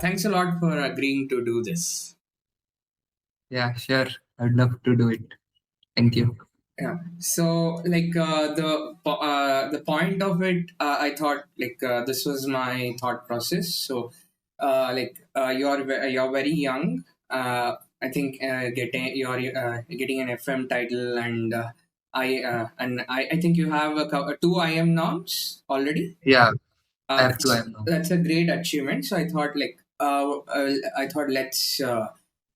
Thanks a lot for agreeing to do this. Yeah, sure. I'd love to do it. Thank you. Yeah. So, like the point of it, I thought this was my thought process. So, you're very young. I think getting an FM title, and I think you have two IM norms already. Yeah, I have to. That's I'm now. that's a great achievement. So I thought let's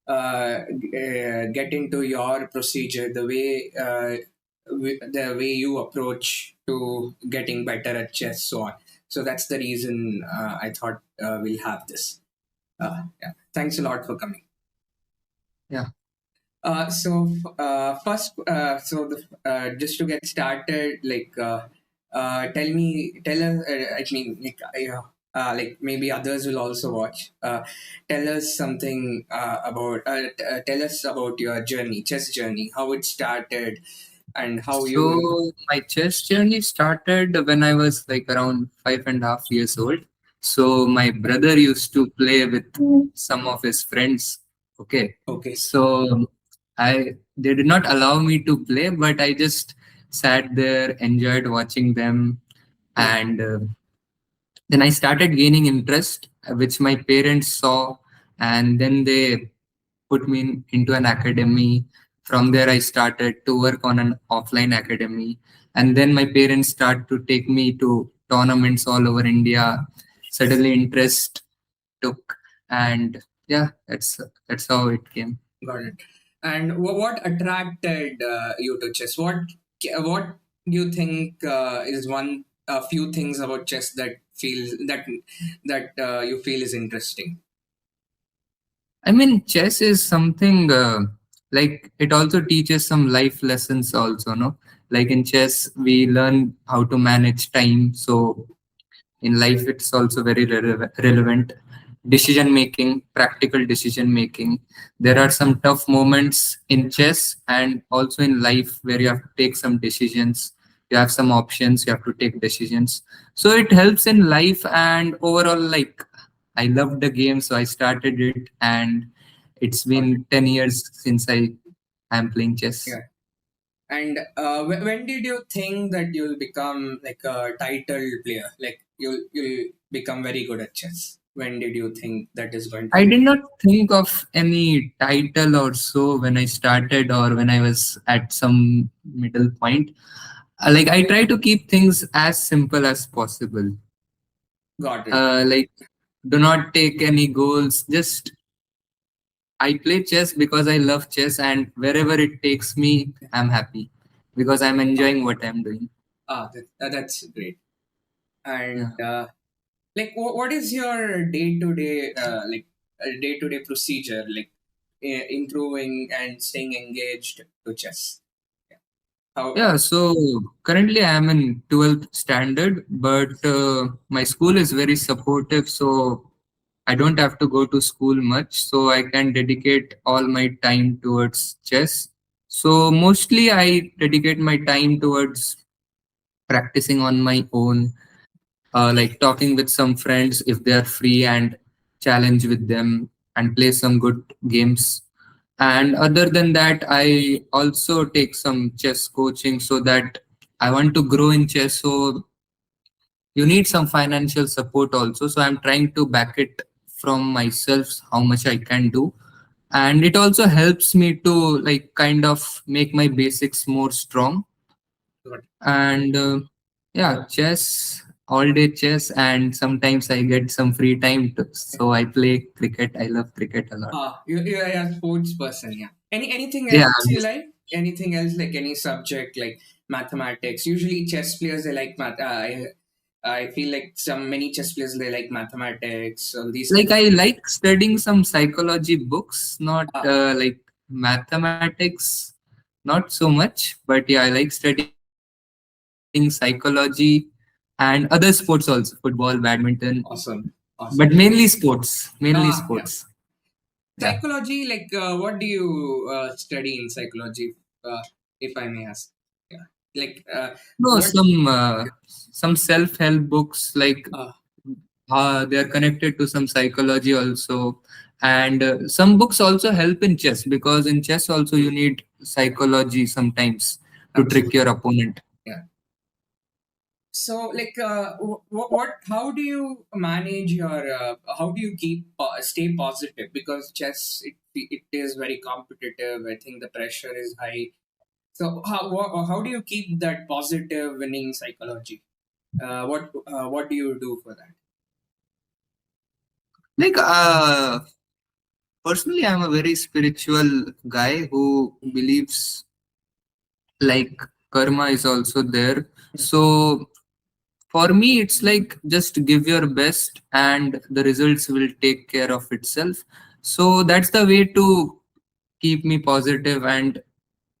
get into your procedure, the way you approach to getting better at chess, so on. So that's the reason I thought we'll have this. Yeah. Thanks a lot for coming. Yeah. Just to get started, tell us. I mean, like maybe others will also watch. Tell us something tell us about your journey, chess journey, how it started, and how you. So my chess journey started when I was like around 5.5 years old. So my brother used to play with some of his friends. Okay. Okay. So I they did not allow me to play, but I just sat there, enjoyed watching them, Yeah. and then I started gaining interest, which my parents saw, and then they put me into an academy. From there, I started to work on an offline academy, and then my parents start to take me to tournaments all over India. Suddenly, interest took, and yeah, that's how it came. Got it. And what attracted you to chess? What do you think is one a few things about chess that you feel is interesting? I mean, chess is something like it also teaches some life lessons, also, no? Like in chess, we learn how to manage time. So in life, it's also very relevant. Decision making, practical decision making. There are some tough moments in chess and also in life where you have to take some decisions. You have some options, you have to take decisions. So it helps in life and overall, like, I loved the game, so I started it, and it's Got it. been 10 years since I am playing chess. Yeah. And when did you think that you'll become like a title player? Like you'll become very good at chess. When did you think that is going to I be? did not think of any title or so when I started or when I was at some middle point. Like, I try to keep things as simple as possible. Got it. Like, do not take any goals. Just I play chess because I love chess, and wherever it takes me, I'm happy because I'm enjoying what I'm doing. That's great. Yeah. And what is your day to day procedure, like improving and staying engaged to chess? How? Yeah, so currently I'm in 12th standard, but my school is very supportive, so I don't have to go to school much, so I can dedicate all my time towards chess. So mostly I dedicate my time towards practicing on my own, like talking with some friends if they are free and challenge with them and play some good games. And other than that, I also take some chess coaching so that I want to grow in chess. So you need some financial support also. So I'm trying to back it from myself, how much I can do. And it also helps me to like kind of make my basics more strong. And yeah, chess, all day chess, and sometimes I get some free time to, so I play cricket. I love cricket a lot. You're a sports person, yeah. Anything Yeah, else you like? Anything else like any subject like mathematics? Usually, chess players they like math. I feel like many chess players they like mathematics or these like kind. I like studying some psychology books, not Ah, like mathematics, not so much. But yeah, I like studying psychology and other sports also, football, badminton, awesome, but awesome. mainly sports. Mainly Yeah. sports. Yeah. Psychology, what do you study in psychology, if I may ask? Yeah. Like, No, what? some self help books like Uh, they are connected to some psychology also. And some books also help in chess, because in chess also you need psychology sometimes to trick Absolutely. your opponent. Yeah. So, like, how do you manage your, how do you keep, stay positive? Because chess, it is very competitive. I think the pressure is high. So, how do you keep that positive winning psychology? What do you do for that? Like, personally, I'm a very spiritual guy who believes like karma is also there. So for me, it's like just give your best and the results will take care of itself. So that's the way to keep me positive, and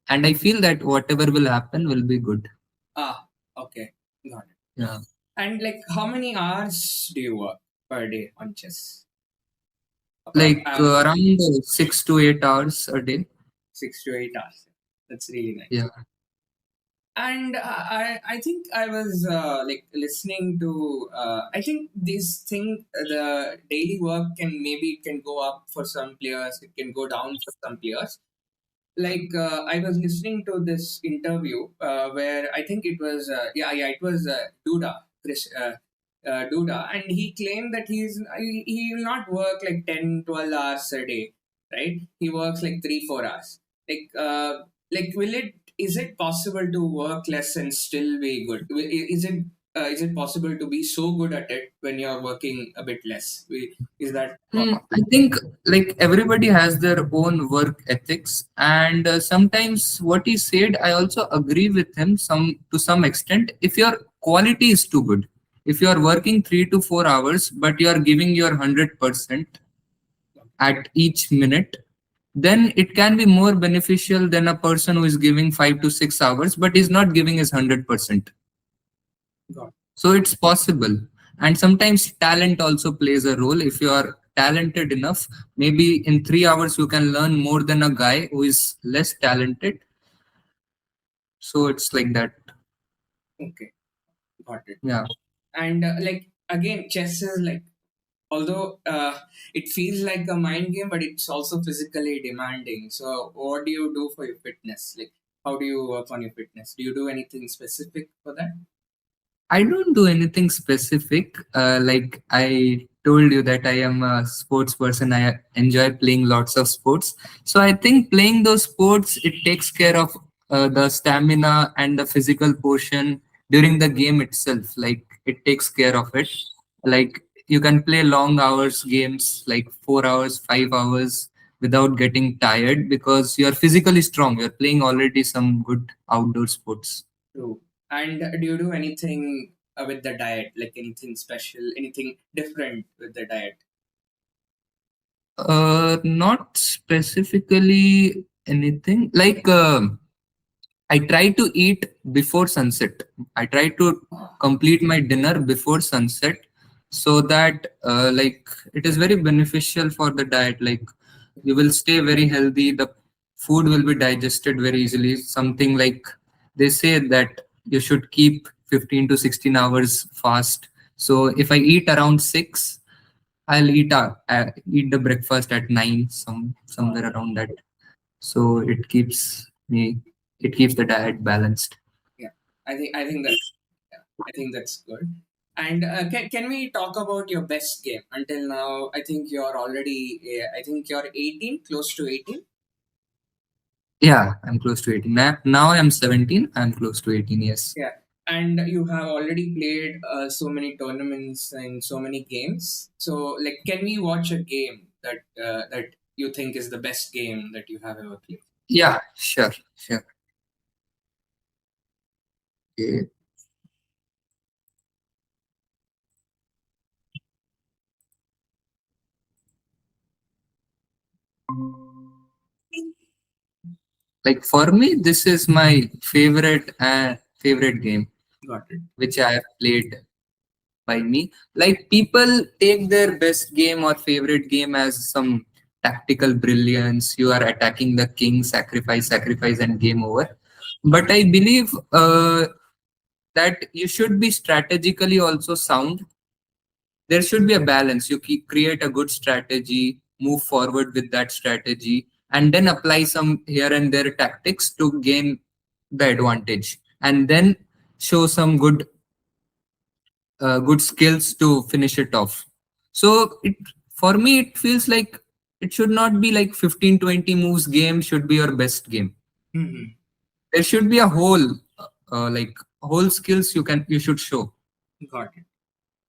I feel that whatever will happen will be good. Ah, okay, got it. Yeah. And like, how many hours do you work per day on chess? Like Average, around 6 to 8 hours a day. 6 to 8 hours. That's really nice. Yeah. And I think I was like listening to I think this thing, the daily work can maybe it can go up for some players, it can go down for some players. Like I was listening to this interview where I think it was it was Duda, and he claimed that he will not work like 10, 12 hours a day, right? He works like 3, 4 hours. Like will it is it possible to work less and still be good? Is it possible to be so good at it when you're working a bit less? Is that I think like everybody has their own work ethics, and sometimes what he said, I also agree with him some to some extent. If your quality is too good, if you are working 3 to 4 hours, but you are giving your 100% at each minute, then it can be more beneficial than a person who is giving 5 to 6 hours, but is not giving his 100%. God? So it's possible. And sometimes talent also plays a role. If you are talented enough, maybe in 3 hours you can learn more than a guy who is less talented. So it's like that. Okay, got it. Yeah. And like again, chess is like, although it feels like a mind game, but it's also physically demanding. So what do you do for your fitness? Like, how do you work on your fitness? Do you do anything specific for that? I don't do anything specific. Like I told you that I am a sports person. I enjoy playing lots of sports. So I think playing those sports, it takes care of the stamina and the physical portion during the game itself. Like it takes care of it. Like you can play long hours games, like 4 hours, 5 hours, without getting tired because you are physically strong. You're playing already some good outdoor sports. True. And do you do anything with the diet? Like anything special, anything different with the diet? Not specifically anything. Like I try to eat before sunset. I try to complete my dinner before sunset, so that like it is very beneficial for the diet. Like you will stay very healthy. The food will be digested very easily. Something like they say that you should keep 15 to 16 hours fast. So if I eat around 6, I'll eat the breakfast at 9, somewhere around that. So it keeps the diet balanced. Yeah, I think that yeah, I think that's good. And can we talk about your best game until now? I think you're already I think you're 18, close to 18. Yeah, I'm close to 18. Now I'm 17. I'm close to 18. Yes. Yeah, and you have already played so many tournaments and so many games. So, like, can we watch a game that you think is the best game that you have ever played? Yeah, sure, sure. Okay. Like for me, this is my favorite game Got it. which I have played by me. Like people take their best game or favorite game as some tactical brilliance. You are attacking the king, sacrifice, and game over. But I believe that you should be strategically also sound. there should be a balance. You create a good strategy, move forward with that strategy, and then apply some here and there tactics to gain the advantage, and then show some good skills to finish it off. So it, for me, it feels like it should not be like 15-20 moves game should be your best game. Hmm. There should be a whole like whole skills you should show. Got it.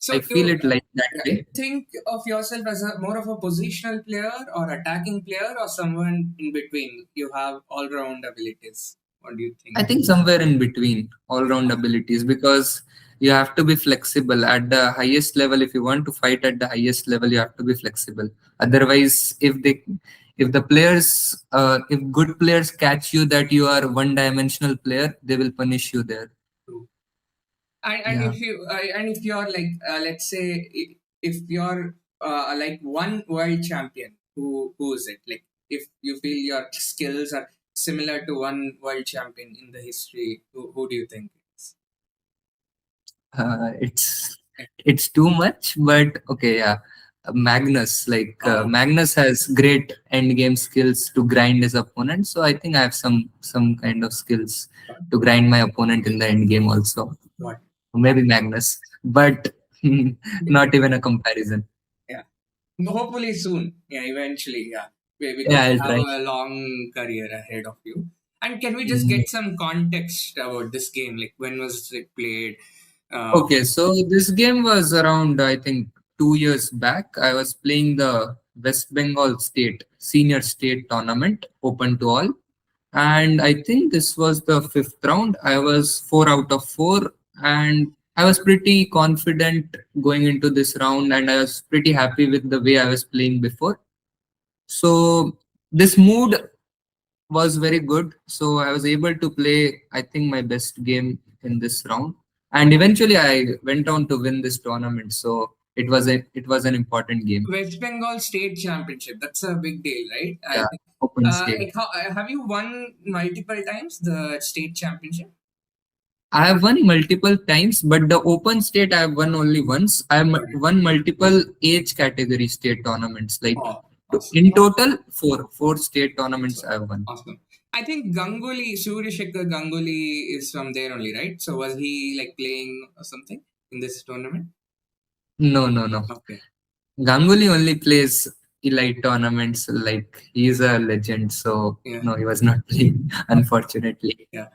I So feel you it like that way. think of yourself as a more of a positional player or attacking player or someone in between? You have all round abilities. What do you I think? think somewhere in between all round abilities, because you have to be flexible at the highest level. If you want to fight at the highest level, you have to be flexible. Otherwise, if the players if good players catch you that you are one dimensional player, they will punish you there. True. And Yeah. if you're like let's say if you're like one world champion, who is it? Like if you feel your skills are similar to one world champion in the history, who do you think it is? uh, it's it's too much, but okay, yeah. Magnus, like Oh, Magnus has great end game skills to grind his opponent, so I think I have some kind of skills God. to grind my opponent in the end game also. What? Maybe Magnus, but not even a comparison. Yeah. Hopefully soon. Yeah, eventually. Yeah. Yeah, Because you I'll have try. a long career ahead of you. And can we just Mm. get some context about this game? Like when was it played? Uh, Okay, so this game was around, I think, 2 years back. I was playing the West Bengal State Senior State Tournament, open to all. And I think this was the fifth round. I was 4 out of 4, and I was pretty confident going into this round, and I was pretty happy with the way I was playing before. So this mood was very good. So I was able to play, I think, my best game in this round, and eventually I went on to win this tournament. So it was an important game. West Bengal State Championship. That's a big deal, right? I Yeah, think. open state. Like have you won multiple times the state championship? I have won multiple times, but the open state I have won only once. I have Got it. won multiple age category state tournaments. Like Oh, awesome. in total, four state tournaments Awesome. I have won. Awesome. I think Surya Shekhar Ganguly is from there only, right? So was he like playing or something in this tournament? No, no, no. Okay. Ganguly only plays elite tournaments. Like he's a legend. So Yeah. no, he was not playing, unfortunately. Yeah.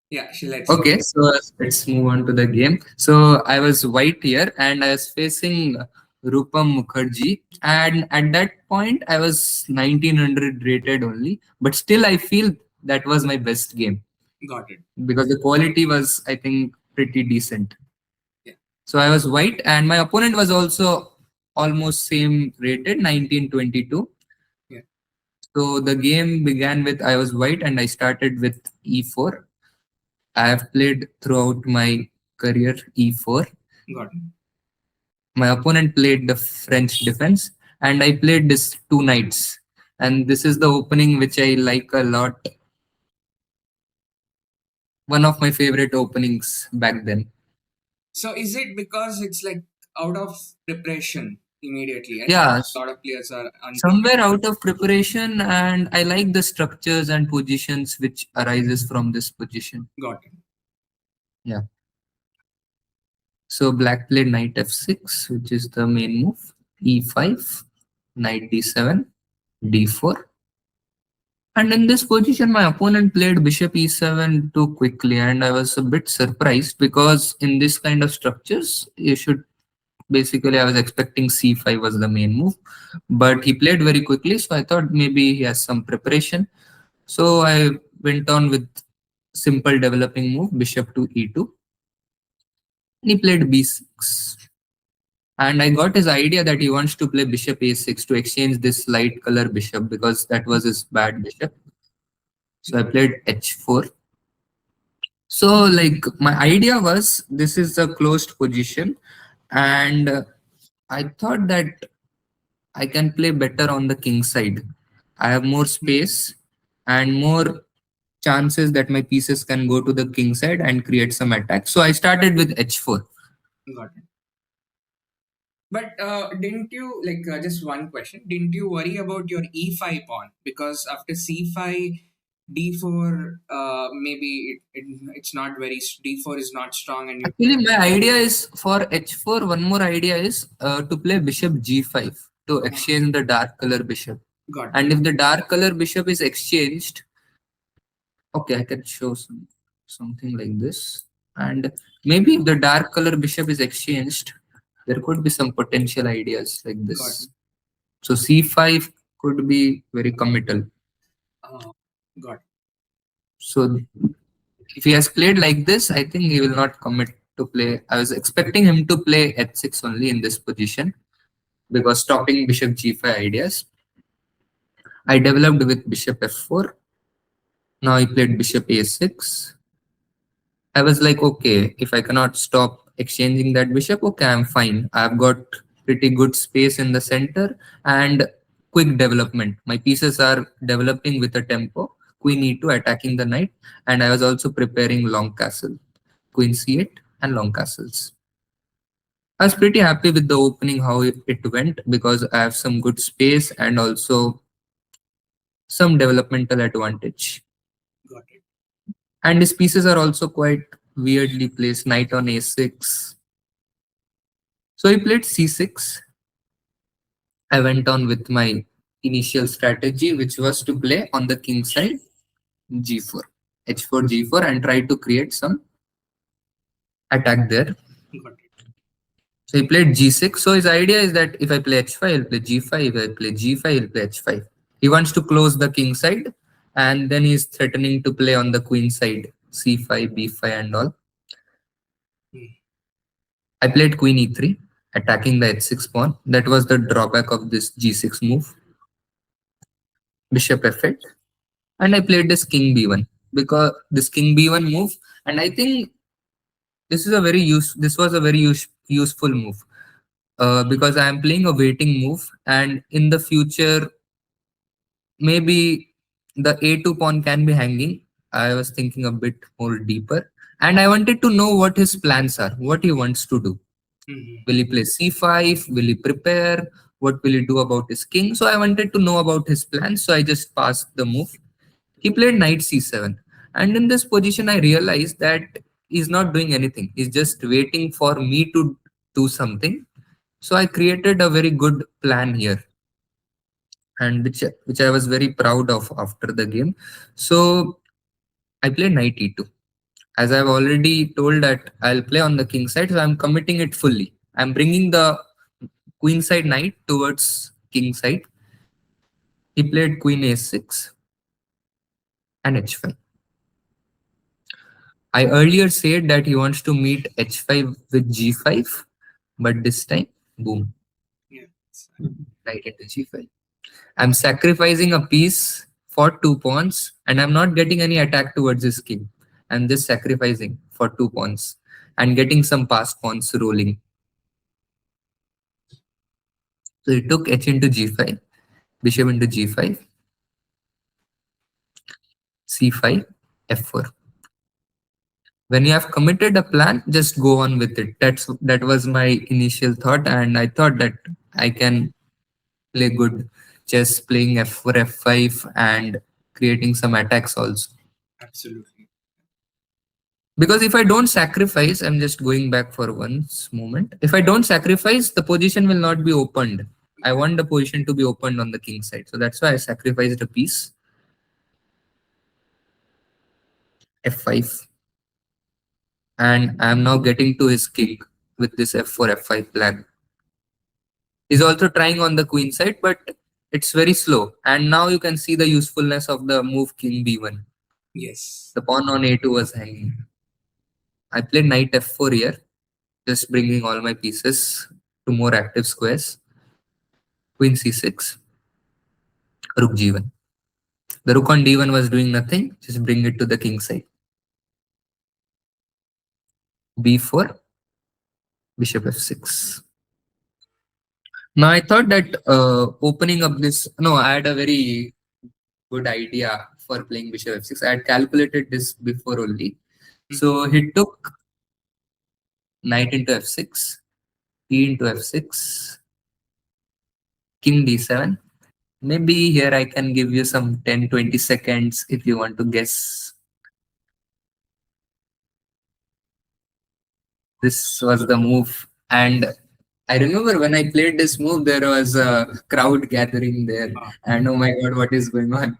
Yeah. Let's go. Okay, so let's move on to the game. So I was white here and I was facing Rupam Mukherjee. And at that point, I was 1900 rated only. But still, I feel that was my best game Got it. because the quality was, I think, pretty decent. Yeah. So I was white and my opponent was also almost same rated, 1922. Yeah. So the game began with I was white and I started with e4. I have played throughout my career e4. Got it. My opponent played the French defense, and I played this two knights. And this is the opening which I like a lot. One of my favorite openings back then. So is it because it's like out of preparation immediately? I think Yeah, a lot of players are unprepared. somewhere out of preparation, and I like the structures and positions which arises from this position. Got it. Yeah. So black played knight f6, which is the main move. e5, knight d7, d4. And in this position, my opponent played bishop e7 too quickly, and I was a bit surprised because in this kind of structures, you should basically, I was expecting c5 was the main move, but he played very quickly, so I thought maybe he has some preparation. So I went on with simple developing move, bishop to e2, and he played b6. And I got his idea that he wants to play bishop a6 to exchange this light color bishop because that was his bad bishop. So I played h4. So, like, my idea was this is a closed position, and I thought that I can play better on the king side. I have more space and more chances that my pieces can go to the king side and create some attack. So, I started with h4. Got it. But didn't you like just one question? Didn't you worry about your e5 pawn because after c5, d4 maybe it's not very d4 is not strong and you Actually, my idea is for h4. One more idea is to play bishop g5 to exchange the dark color bishop. got And that. if the dark color bishop is exchanged, okay, I can show something like this. And maybe if the dark color bishop is exchanged, there could be some potential ideas like Got this. So c5 could be very committal. uh, got So if he has played like this, I think he will not commit to play. I was expecting him to play h6 only in this position because stopping bishop g5 ideas. I developed with bishop f4. Now he played bishop a6. I was like, okay, if I cannot stop exchanging that bishop, okay, I'm fine. I've got pretty good space in the center and quick development. My pieces are developing with a tempo. Queen e2 attacking the knight, and I was also preparing long castle, queen c8 and long castles. I was pretty happy with the opening how it went because I have some good space and also some developmental advantage. got it. And his pieces are also quite weirdly placed. Knight on a6. So he played c6. I went on with my initial strategy, which was to play on the king side g4, h4, g4, and try to create some attack there. Got it. So he played g6. So his idea is that if I play h5, he'll play g5. If I play g5, he'll play h5. He wants to close the king side, and then he's threatening to play on the queen side, c5, b5, and all. Hmm. I played queen e3, attacking the h6 pawn. That was the drawback of this g6 move. Bishop f8, and I played this king b1 because this king b1 move, and I think this was a very useful move because I am playing a waiting move, and in the future maybe the a2 pawn can be hanging. I was thinking a bit more deeper, and I wanted to know what his plans are, what he wants to do. Hmm. Will he play c5? Will he prepare? What will he do about his king? So I wanted to know about his plans. So I just passed the move. He played knight c7. And in this position, I realized that he's not doing anything. He's just waiting for me to do something. So I created a very good plan here, and which I was very proud of after the game. So I played knight e2. As I've already told that I'll play on the king side, so I'm committing it fully. I'm bringing the queen side knight towards king side. He played queen a6 and h5. I earlier said that he wants to meet h5 with g5, but this time, boom, Yeah. knight into g5. I'm sacrificing a piece for 2 pawns, and I'm not getting any attack towards his king. I'm just sacrificing for 2 pawns and getting some passed pawns rolling. So he took h into g5, bishop into g5, c5, f4. When you have committed a plan, just go on with it. That was my initial thought, and I thought that I can play good chess, playing f4, f5, and creating some attacks also. Absolutely. Because if I don't sacrifice, I'm just going back for one moment. If I don't sacrifice, the position will not be opened. I want the position to be opened on the king side. So that's why I sacrificed a piece, f5. And I'm now getting to his king with this f4, f5 plan. He's also trying on the queen side, but it's very slow. And now you can see the usefulness of the move king b1. Yes. The pawn on a2 was hanging. I played knight f4 here, just bringing all my pieces to more active squares. Queen c6, rook g1. The rook on d1 was doing nothing, just bring it to the king side. b4, bishop f6. Now I thought that opening up this, no, I had a very good idea for playing bishop f6. I had calculated this before only. Mhm. So he took knight into f6. E into f6, king d7. Maybe here I can give you some 10-20 seconds if you want to guess. This was the move. And I remember when I played this move, there was a crowd gathering there. Ah, And oh my god, what is going on?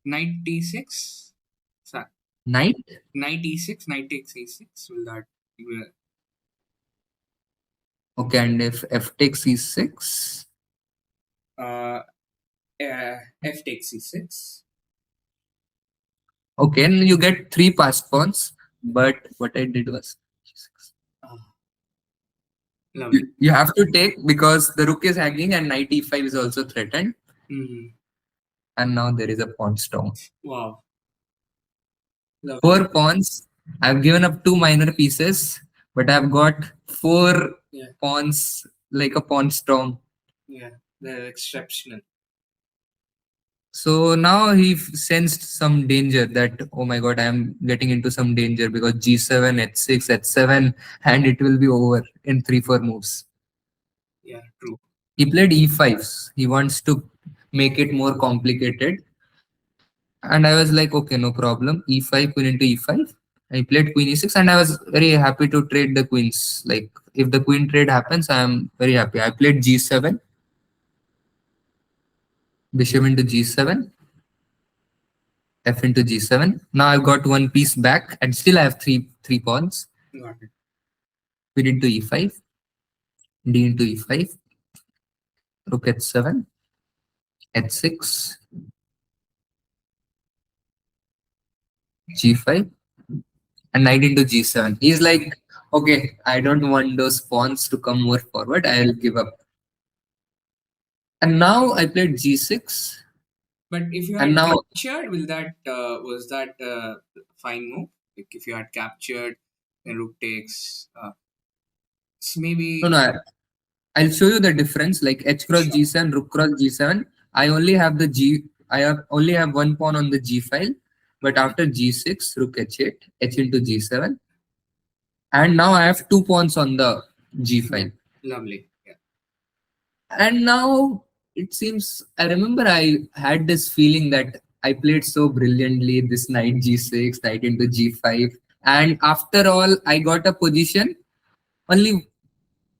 96. Knight? Knight e6, knight takes e6. Will that will, Okay, and if f takes e6. uh, f takes e6? Okay, and you get three passed pawns. But what I did was Ah, lovely. you have to take because the rook is hanging and knight e5 is also threatened. Hmm. And now there is a pawn storm. Wow, lovely. Four pawns. I've given up two minor pieces, but I've got four Yeah, pawns like a pawn storm. yeah, they're exceptional. So now he sensed some danger that, oh my god, I am getting into some danger because g7, h6, h7, and it will be over in 3-4 moves. Yeah, true. He played e5s. He wants to make it more complicated. And I was like, okay, no problem. E5, queen into e5. I played queen e6 and I was very happy to trade the queens. Like, if the queen trade happens, I am very happy. I played g7, bishop into g7, f into g7. Now I've got one piece back and still I have three pawns. Got it. Queen into e5, d into e5, rook h7, h6, g5, and knight into g7. He's like, okay, I don't want those pawns to come more forward. I'll give up. And now I played g6. But if you And had now, captured, will that was that fine move? Like if you had captured, then rook takes. no, Maybe no, I'll show you the difference. Like h cross sure. g7, rook cross g7. I only have the g. I have only have one pawn on the g file. But Okay. after g6, rook h8, h into g7, and now I have two pawns on the g Yeah. file. Lovely. Yeah. And now it seems I remember I had this feeling that I played so brilliantly this knight g6, knight into g5, and after all, I got a position only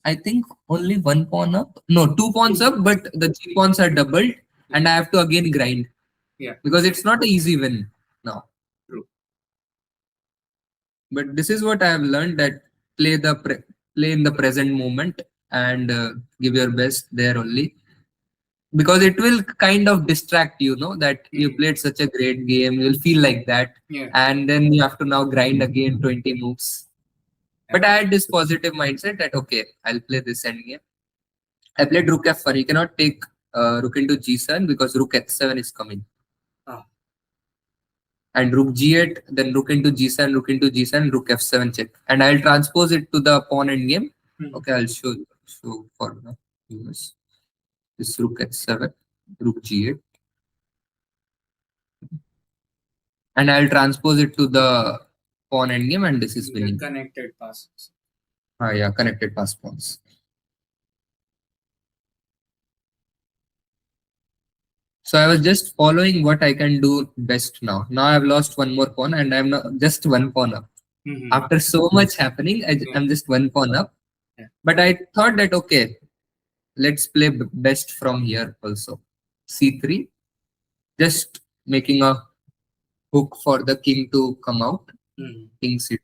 I think only one pawn up. No, two pawns up, but the three pawns are doubled, Yeah. and I have to again grind Yeah. because it's not an easy win now. True. But this is what I have learned that play play in the present moment and give your best there only because it will kind of distract you, know that you Mm. played such a great game. You'll feel like that, Yeah. and then you have to now grind again 20 moves. But I had this positive mindset that okay, I'll play this endgame. I played rook f1. You cannot take rook into g7 because rook h7 is coming. Ah. And rook g8, then rook into g7, rook into g7, rook f7 check. And I'll transpose it to the pawn endgame. Mm. Okay, I'll show for the viewers. This rook h7, rook g8. And I'll transpose it to the pawn endgame, and this is The winning. connected passes. Ah, yeah, connected pass pawns. So I was just following what I can do best now. Now I've lost one more pawn, and I'm not, just one pawn up. Mm-hmm. After so much happening, Yeah. I'm just one pawn up. Yeah. But I thought that okay, let's play best from here also. C3, just making a hook for the king to come out. Mm. King C2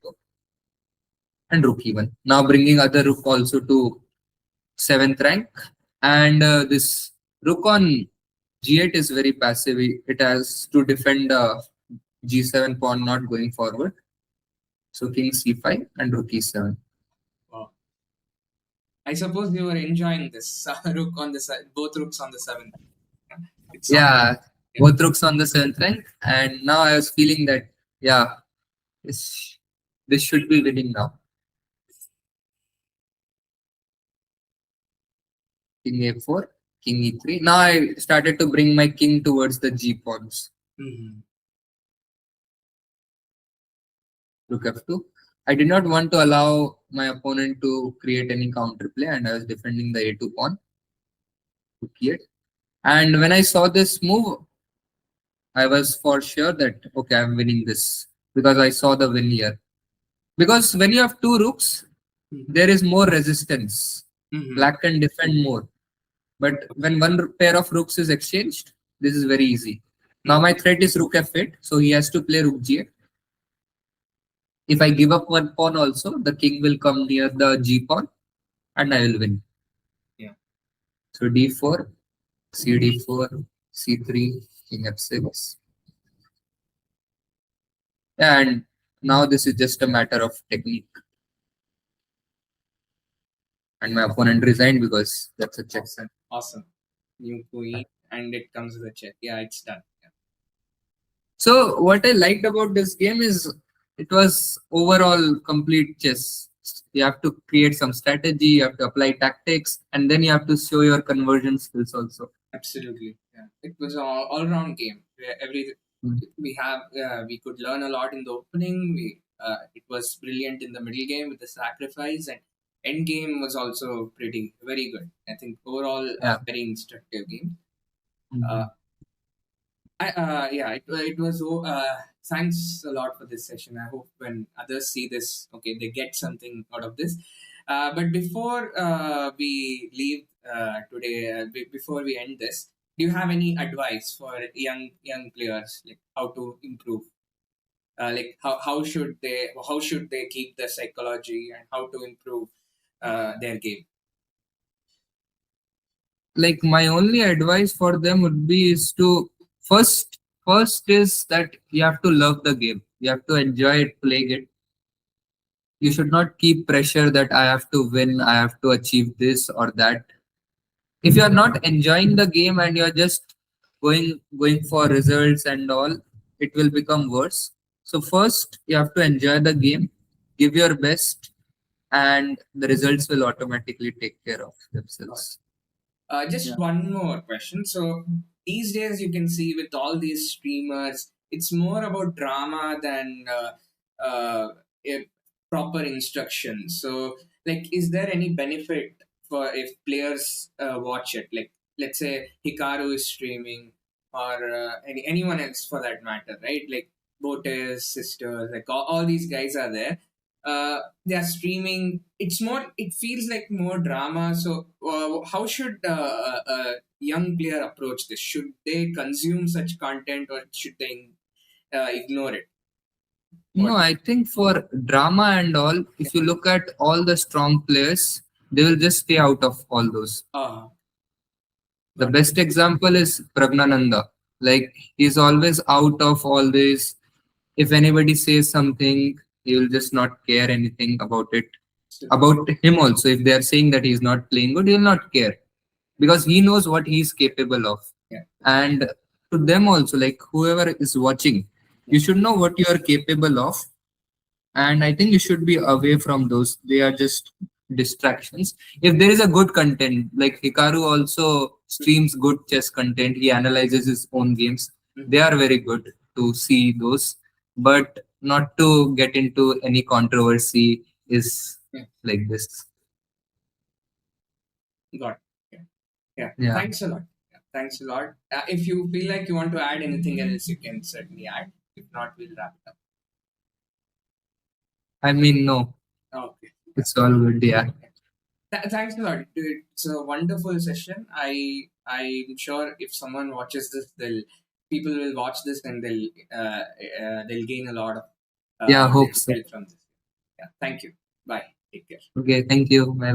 and rook E1. Now bringing other rook also to seventh rank, and this rook on G8 is very passive. It has to defend G7 pawn not going forward. So king C5 and rook E7. Wow. I suppose you were enjoying this rook on the both rooks on the seventh. Yeah. It sounds. Yeah, Yeah. both rooks on the seventh rank, and now I was feeling that yeah, this this should be winning now. King A4. king e3. Now I started to bring my king towards the g pawns. Mm-hmm. Rook f2. I did not want to allow my opponent to create any counterplay, and I was defending the a2 pawn. Rook e8. And when I saw this move, I was for sure that okay, I'm winning this because I saw the win here. Because when you have two rooks, there is more resistance. Mm-hmm. Black can defend more. But when one pair of rooks is exchanged, this is very easy. Now my threat is rook f8, so he has to play rook g8. If I give up one pawn also, the king will come near the g pawn and I will win. Yeah. So d4, cd4, c3, king f6. And now this is just a matter of technique. And my opponent resigned because that's a check. Awesome. New queen, and it comes with a check. Yeah, it's done. Yeah. So what I liked about this game is it was overall complete chess. You have to create some strategy, you have to apply tactics, and then you have to show your conversion skills also. Absolutely. Yeah. It was an all round game. Where Mm. we could learn a lot in the opening. It was brilliant in the middle game with the sacrifice, and end game was also pretty very good. I think overall Yeah. very instructive game. Uh, Mhm. it was. Thanks a lot for this session. I hope when others see this, okay, they get something out of this. But before we leave today, before we end this, do you have any advice for young players, like how to improve? Like how should they keep the psychology and how to improve their game? Like my only advice for them would be is to first is that you have to love the game. You have to enjoy it, playing it. You should not keep pressure that I have to win, I have to achieve this or that. If you are not enjoying the game and you're just going for results and all, it will become worse. So first you have to enjoy the game, give your best, and the results will automatically take care of themselves. Just one more question. So these days, you can see with all these streamers, it's more about drama than a proper instruction. So, like, is there any benefit for if players watch it? Like, let's say Hikaru is streaming, or anyone else for that matter, right? Like Bote's sisters, like all these guys are there. They are streaming. It's more, it feels like more drama. So how should a young player approach this? Should they consume such content or should they ignore it? No, What? I think for drama and all, if you look at all the strong players, they will just stay out of all those. uh, The Got best example is Pragnananda. Like he's always out of all this. If anybody says something, he will just not care anything about it. it. About him also, if they are saying that he's not playing good, he will not care because he knows what he's capable of. Yeah. And to them also, like whoever is watching, Yeah. you should know what you are capable of, and I think you should be away from those. They are just distractions. If there is a good content, like Hikaru also streams good chess content, he analyzes his own games. They Mhm. are very good to see those, but not to get into any controversy is Yeah. like this. Got it. Yeah. Yeah. Yeah, Thanks a lot. Yeah. Thanks a lot. If you feel like you want to add anything else, you can certainly add. If not, we'll wrap it up. I mean, no, Okay. Yeah. it's all good. Yeah, Thanks a lot. It's a wonderful session. I'm sure if someone watches this, people will watch this and they'll gain a lot of yeah, hope so. help from this. Yeah. Thank you. Bye. Take care. Okay, thank you. Bye.